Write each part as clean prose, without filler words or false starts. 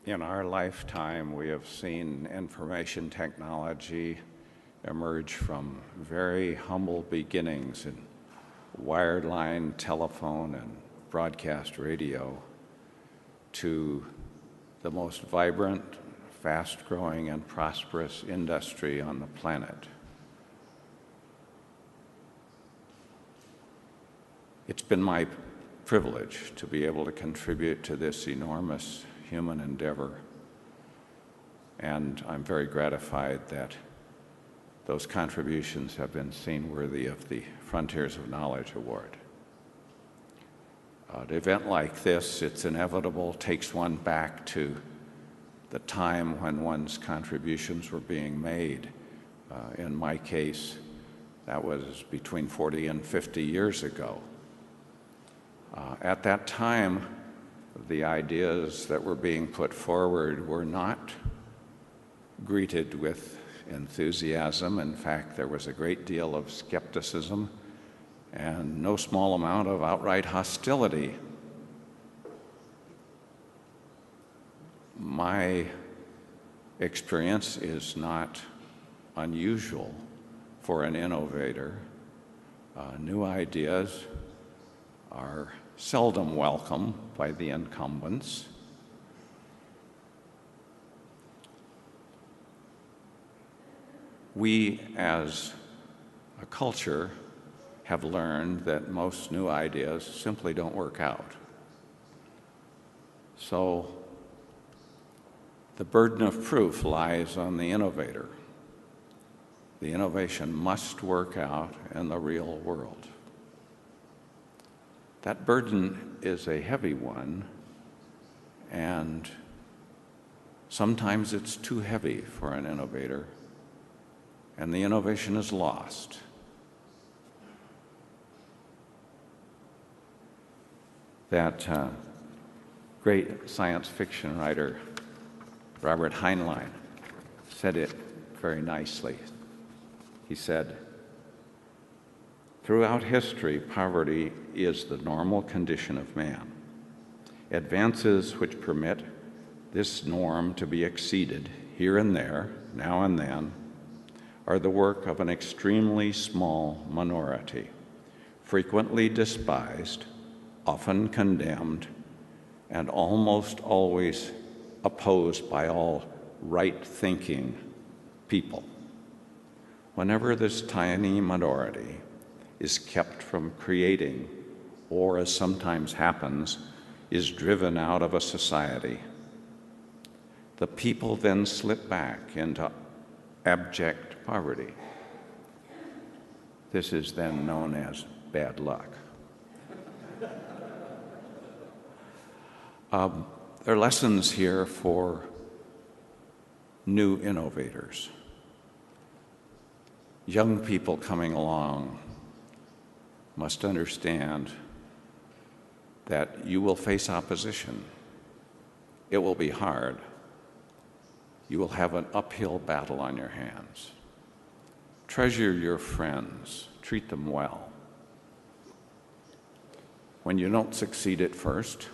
In our lifetime, we have seen information technology emerge from very humble beginnings in wired-line telephone and broadcast radio to the most vibrant, fast-growing, and prosperous industry on the planet. It's been my privilege to be able to contribute to this enormous human endeavor, and I'm very gratified that those contributions have been seen worthy of the Frontiers of Knowledge Award. An event like this, it's inevitable, takes one back to the time when one's contributions were being made. In my case, that was between 40 and 50 years ago. At that time, the ideas that were being put forward were not greeted with enthusiasm. In fact, there was a great deal of skepticism and no small amount of outright hostility. My experience is not unusual for an innovator. New ideas are seldom welcome by the incumbents. We, as a culture, have learned that most new ideas simply don't work out. So the burden of proof lies on the innovator. The innovation must work out in the real world. That burden is a heavy one, and sometimes it's too heavy for an innovator, and the innovation is lost. That great science fiction writer, Robert Heinlein, said it very nicely. He said, "Throughout history, poverty is the normal condition of man. Advances which permit this norm to be exceeded here and there, now and then, are the work of an extremely small minority, frequently despised, often condemned, and almost always opposed by all right-thinking people. Whenever this tiny minority is kept from creating, or as sometimes happens, is driven out of a society, the people then slip back into abject poverty. This is then known as bad luck." There are lessons here for new innovators. Young people coming along must understand that you will face opposition. It will be hard. You will have an uphill battle on your hands. Treasure your friends. Treat them well. When you don't succeed at first,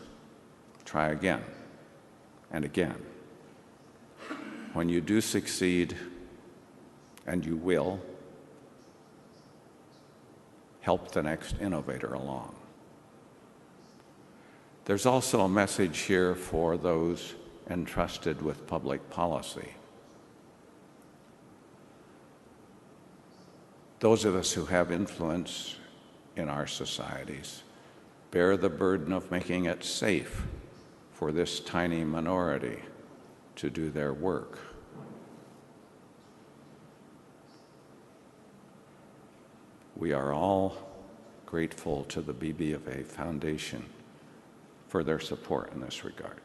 try again and again. When you do succeed, and you will, help the next innovator along. There's also a message here for those entrusted with public policy. Those of us who have influence in our societies bear the burden of making it safe for this tiny minority to do their work. We are all grateful to the BBVA Foundation for their support in this regard.